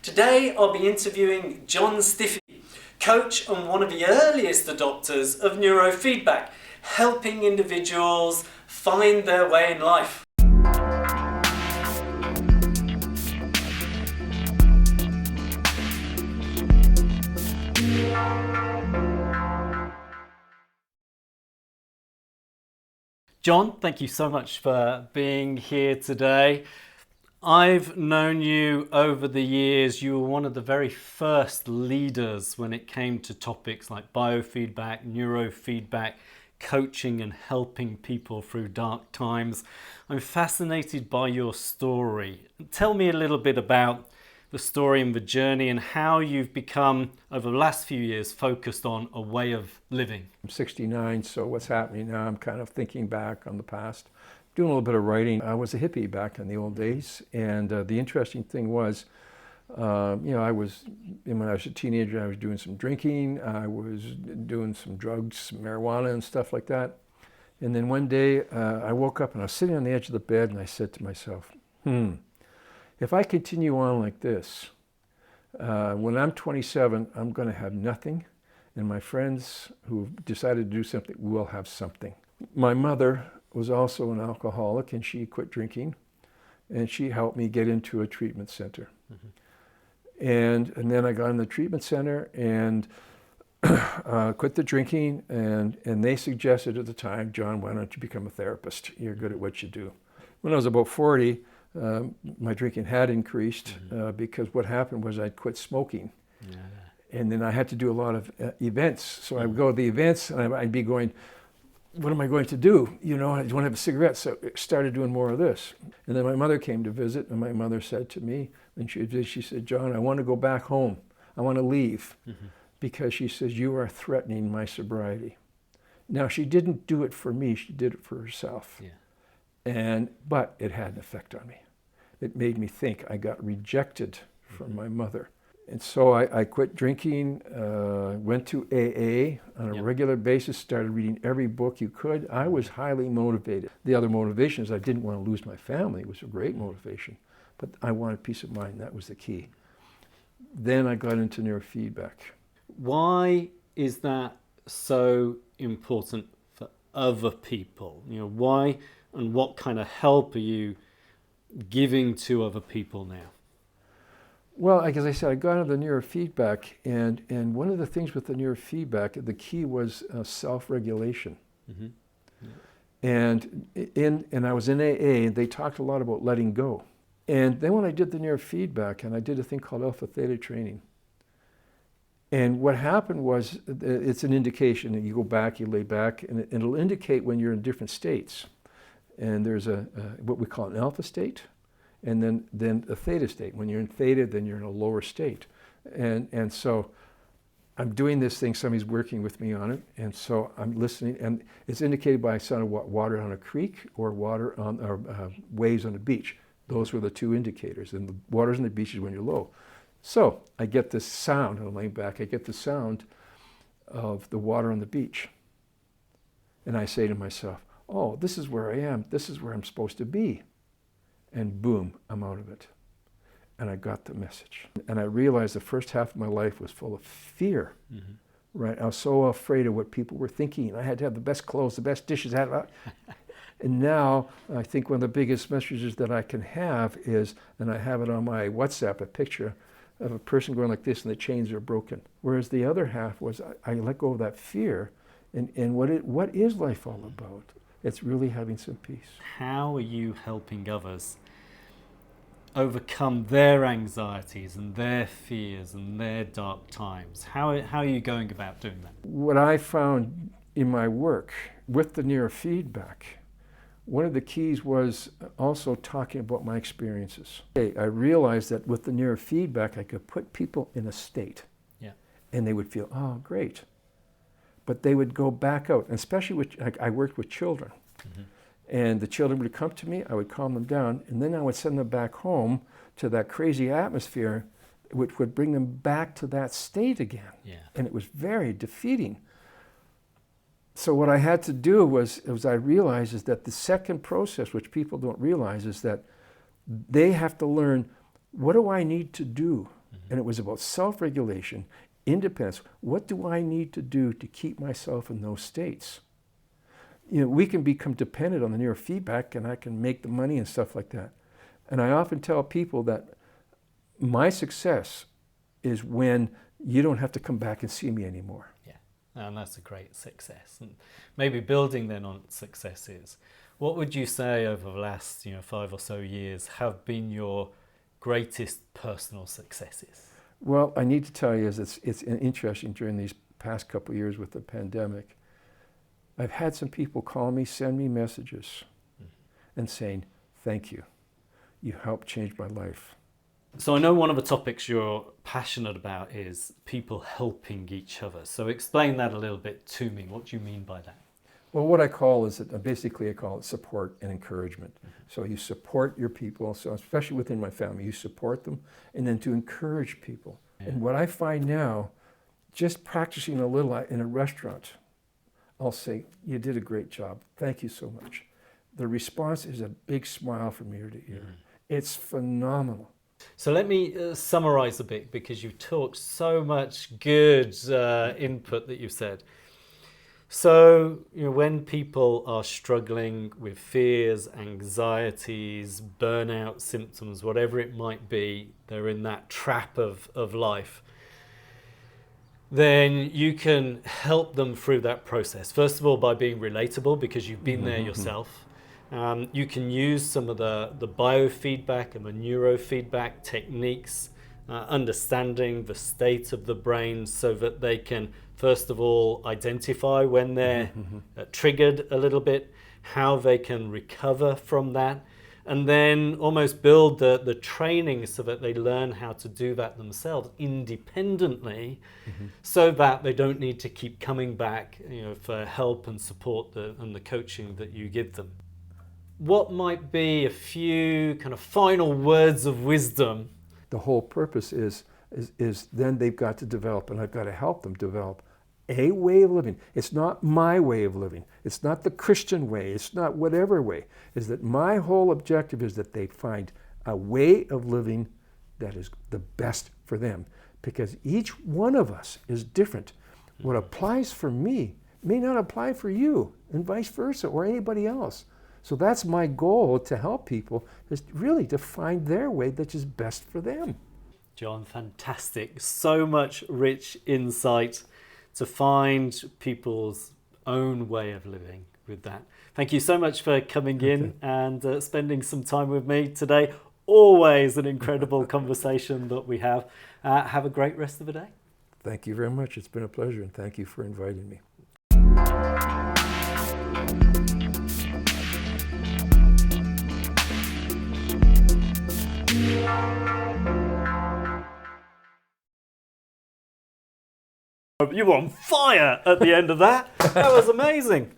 Today I'll be interviewing John Stiffy, coach and one of the earliest adopters of neurofeedback, helping individuals find their way in life. John, thank you so much for being here today. I've known you over the years. You were one of the very first leaders when it came to topics like biofeedback, neurofeedback, coaching and helping people through dark times. I'm fascinated by your story. Tell me a little bit about the story and the journey and how you've become, over the last few years, focused on a way of living. I'm 69, so what's happening now, I'm kind of thinking back on the past, doing a little bit of writing. I was a hippie back in the old days, and the interesting thing was, when I was a teenager, I was doing some drinking, I was doing some drugs, some marijuana and stuff like that. And then one day I woke up and I was sitting on the edge of the bed and I said to myself, if I continue on like this, when I'm 27, I'm going to have nothing, and my friends who decided to do something will have something. My mother was also an alcoholic, and she quit drinking, and she helped me get into a treatment center. Mm-hmm. And then I got in the treatment center and quit the drinking, and they suggested at the time, John, why don't you become a therapist? You're good at what you do. When I was about 40, my drinking had increased because what happened was I'd quit smoking. Yeah. And then I had to do a lot of events. So I would go to the events and I'd be going, what am I going to do? I want to have a cigarette. So I started doing more of this. And then my mother came to visit, and my mother said to me, and she said, John, I want to go back home. I want to leave. Mm-hmm. Because she says, you are threatening my sobriety. Now, she didn't do it for me. She did it for herself. Yeah. But it had an effect on me. It made me think. I got rejected from my mother. And so I quit drinking, went to AA on a regular basis, started reading every book you could. I was highly motivated. The other motivation is I didn't want to lose my family. It was a great motivation. But I wanted peace of mind. That was the key. Then I got into neurofeedback. Why is that so important for other people? Why and what kind of help are you giving to other people now? Well, like as I said, I got into the neurofeedback, and one of the things with the neurofeedback, the key was self-regulation. Mm-hmm. Yeah. And I was in AA, and they talked a lot about letting go. And then when I did the neurofeedback, and I did a thing called alpha theta training, and what happened was, it's an indication that you go back, you lay back, and it'll indicate when you're in different states. And there's what we call an alpha state, and then a theta state. When you're in theta, then you're in a lower state. And so I'm doing this thing, somebody's working with me on it, and so I'm listening, and it's indicated by sound of water on a creek or water on or waves on a beach. Those were the two indicators, and the water's on the beach is when you're low. So I get this sound, and I'm laying back, I get the sound of the water on the beach. And I say to myself, oh, this is where I am, this is where I'm supposed to be. And boom, I'm out of it. And I got the message. And I realized the first half of my life was full of fear, right? I was so afraid of what people were thinking. I had to have the best clothes, the best dishes. And now I think one of the biggest messages that I can have is, and I have it on my WhatsApp, a picture of a person going like this and the chains are broken. Whereas the other half was I let go of that fear, and what is life all about? It's really having some peace. How are you helping others overcome their anxieties and their fears and their dark times? How are you going about doing that? What I found in my work with the neurofeedback, one of the keys was also talking about my experiences. I realized that with the neurofeedback, I could put people in a state, and they would feel, oh, great. But they would go back out, and especially I worked with children. Mm-hmm. And the children would come to me, I would calm them down, and then I would send them back home to that crazy atmosphere, which would bring them back to that state again. Yeah. And it was very defeating. So what I had to do was I realized is that the second process, which people don't realize, is that they have to learn, what do I need to do And it was about self-regulation, independence. What do I need to do to keep myself in those states? You know, we can become dependent on the neurofeedback, and I can make the money and stuff like that. And I often tell people that my success is when you don't have to come back and see me anymore. Yeah, and that's a great success. And maybe building then on successes, what would you say over the last 5 or so years have been your greatest personal successes? Well, I need to tell you, it's interesting during these past couple of years with the pandemic. I've had some people call me, send me messages, and saying, "Thank you. You helped change my life." So I know one of the topics you're passionate about is people helping each other. So explain that a little bit to me. What do you mean by that? Well, what I call is, basically I call it support and encouragement. So you support your people, so especially within my family, you support them, and then to encourage people. Yeah. And what I find now, just practicing a little in a restaurant, I'll say, "You did a great job. Thank you so much." The response is a big smile from ear to ear. It's phenomenal. So let me summarize a bit, because you've talked so much good input that you've said. So, when people are struggling with fears, anxieties, burnout symptoms, whatever it might be, they're in that trap of life, then you can help them through that process. First of all, by being relatable, because you've been there yourself. You can use some of the biofeedback and the neurofeedback techniques, understanding the state of the brain so that they can, first of all, identify when they're triggered a little bit, how they can recover from that, and then almost build the training so that they learn how to do that themselves independently, so that they don't need to keep coming back for help and support and the coaching that you give them. What might be a few kind of final words of wisdom? The whole purpose is then they've got to develop, and I've got to help them develop a way of living. It's not my way of living. It's not the Christian way. It's not whatever way. Is that my whole objective is that they find a way of living that is the best for them. Because each one of us is different. What applies for me may not apply for you, and vice versa, or anybody else. So that's my goal, to help people, is really to find their way that is best for them. John, fantastic. So much rich insight to find people's own way of living with that. Thank you so much for coming in and spending some time with me today. Always an incredible conversation that we have. Have a great rest of the day. Thank you very much. It's been a pleasure, and thank you for inviting me. You were on fire at the end of that. That was amazing.